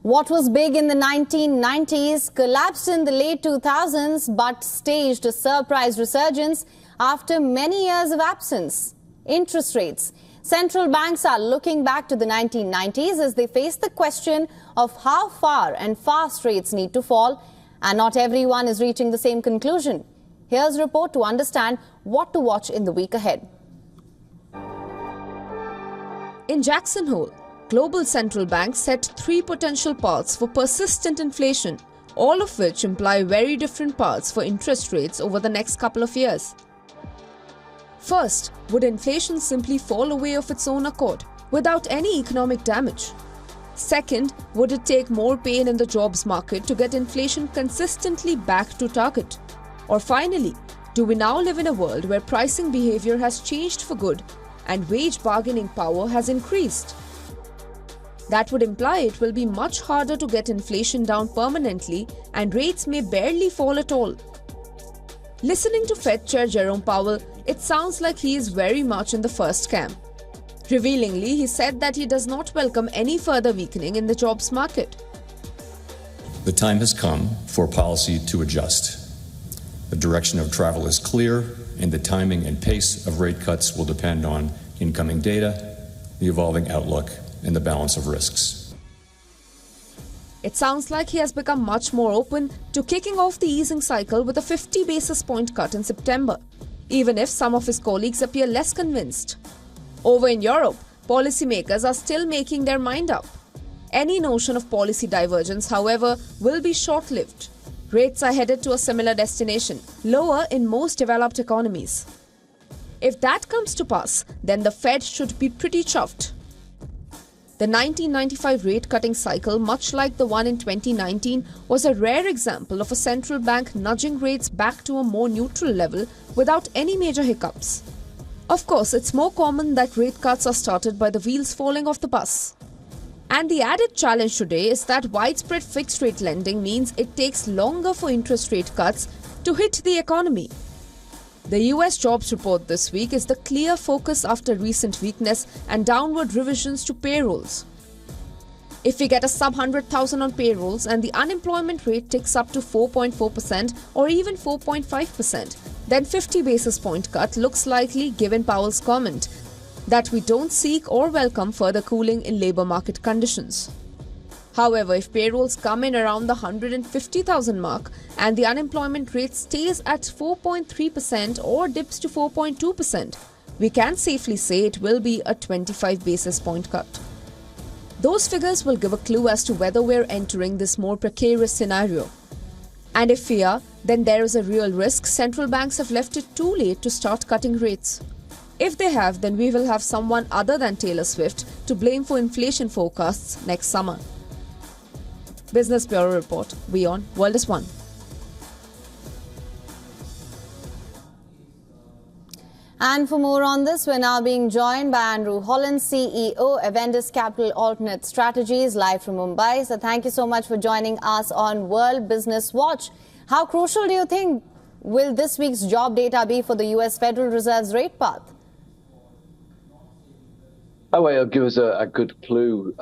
What was big in the 1990s collapsed in the late 2000s but staged a surprise resurgence after many years of absence. Interest rates. Central banks are looking back to the 1990s as they face the question of how far and fast rates need to fall, and not everyone is reaching the same conclusion. Here's a report to understand what to watch in the week ahead. In Jackson Hole, global central banks set 3 potential paths for persistent inflation, all of which imply very different paths for interest rates over the next couple of years. First, would inflation simply fall away of its own accord, without any economic damage? Second, would it take more pain in the jobs market to get inflation consistently back to target? Or finally, do we now live in a world where pricing behavior has changed for good and wage bargaining power has increased? That would imply it will be much harder to get inflation down permanently and rates may barely fall at all. Listening to Fed Chair Jerome Powell, it sounds like he is very much in the first camp. Revealingly, he said that he does not welcome any further weakening in the jobs market. The time has come for policy to adjust. The direction of travel is clear, and the timing and pace of rate cuts will depend on incoming data, the evolving outlook, and the balance of risks. It sounds like he has become much more open to kicking off the easing cycle with a 50 basis point cut in September, even if some of his colleagues appear less convinced. Over in Europe, policymakers are still making their mind up. Any notion of policy divergence, however, will be short-lived. Rates are headed to a similar destination, lower in most developed economies. If that comes to pass, then the Fed should be pretty chuffed. The 1995 rate-cutting cycle, much like the one in 2019, was a rare example of a central bank nudging rates back to a more neutral level without any major hiccups. Of course, it's more common that rate cuts are started by the wheels falling off the bus. And the added challenge today is that widespread fixed-rate lending means it takes longer for interest rate cuts to hit the economy. The US jobs report this week is the clear focus after recent weakness and downward revisions to payrolls. If we get a sub 100,000 on payrolls and the unemployment rate ticks up to 4.4% or even 4.5%, then 50 basis point cut looks likely given Powell's comment that we don't seek or welcome further cooling in labour market conditions. However, if payrolls come in around the 150,000 mark and the unemployment rate stays at 4.3% or dips to 4.2%, we can safely say it will be a 25 basis point cut. Those figures will give a clue as to whether we're entering this more precarious scenario. And if we are, then there is a real risk central banks have left it too late to start cutting rates. If they have, then we will have someone other than Taylor Swift to blame for inflation forecasts next summer. Business Bureau Report. WION World is One. And for more on this, we're now being joined by Andrew Holland, CEO, Avendus Capital Alternate Strategies, live from Mumbai. So thank you so much for joining us on World Business Watch. How crucial do you think will this week's job data be for the US Federal Reserve's rate path? That way, it'll give us a good clue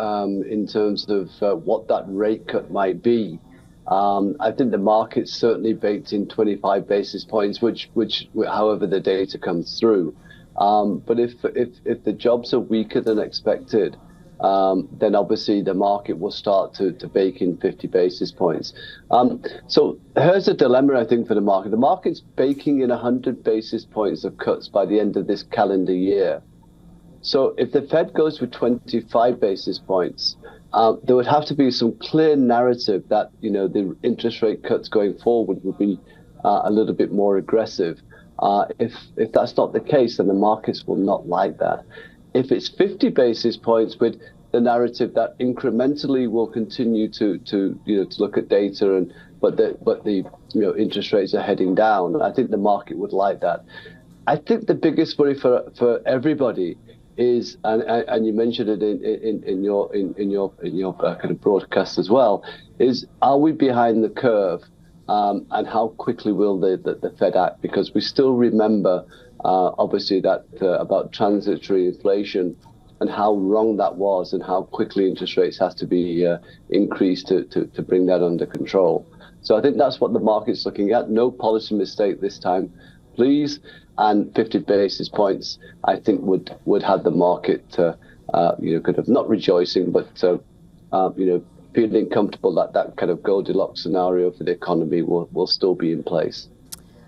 in terms of what that rate cut might be. I think the market's certainly baked in 25 basis points, which however the data comes through. But if the jobs are weaker than expected, then obviously the market will start to bake in 50 basis points. So here's a dilemma, I think, for the market. The market's baking in 100 basis points of cuts by the end of this calendar year. So if the Fed goes with 25 basis points, there would have to be some clear narrative that, the interest rate cuts going forward will be a little bit more aggressive. If that's not the case, then the markets will not like that. If it's 50 basis points with the narrative that incrementally will continue to look at data but the interest rates are heading down, I think the market would like that. I think the biggest worry for everybody is, and you mentioned it in your kind of broadcast as well, is are we behind the curve, and how quickly will the Fed act? Because we still remember, obviously, that about transitory inflation and how wrong that was, and how quickly interest rates has to be increased to bring that under control. So I think that's what the market's looking at. No policy mistake this time, please. And 50 basis points, I think, would have the market, kind of not rejoicing, but feeling comfortable that that kind of Goldilocks scenario for the economy will still be in place.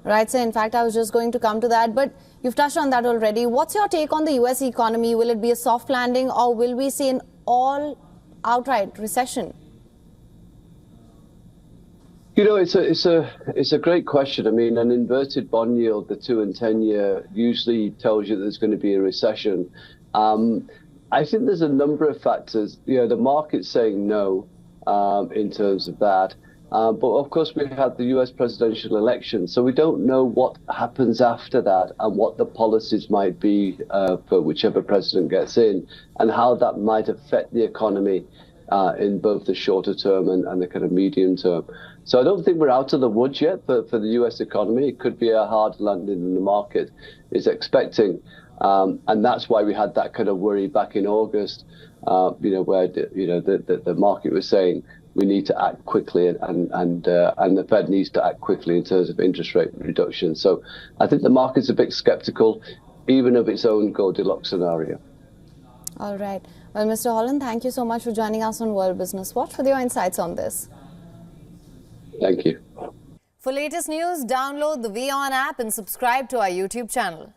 Right, so in fact, I was just going to come to that, but you've touched on that already. What's your take on the US economy? Will it be a soft landing, or will we see an outright recession? It's a great question. I mean, an inverted bond yield, the 2- and 10-year, usually tells you there's going to be a recession. I think there's a number of factors. The market's saying no in terms of that. But of course, we've had the US presidential election, so we don't know what happens after that and what the policies might be for whichever president gets in, and how that might affect the economy in both the shorter term and the kind of medium term. So I don't think we're out of the woods yet for the US economy. It could be a hard landing in the market is expecting. And that's why we had that kind of worry back in August, where the market was saying we need to act quickly, and the Fed needs to act quickly in terms of interest rate reduction. So I think the market's a bit skeptical, even of its own Goldilocks scenario. All right. Well, Mr. Holland, thank you so much for joining us on World Business Watch with your insights on this. Thank you. For latest news, download the WION app and subscribe to our YouTube channel.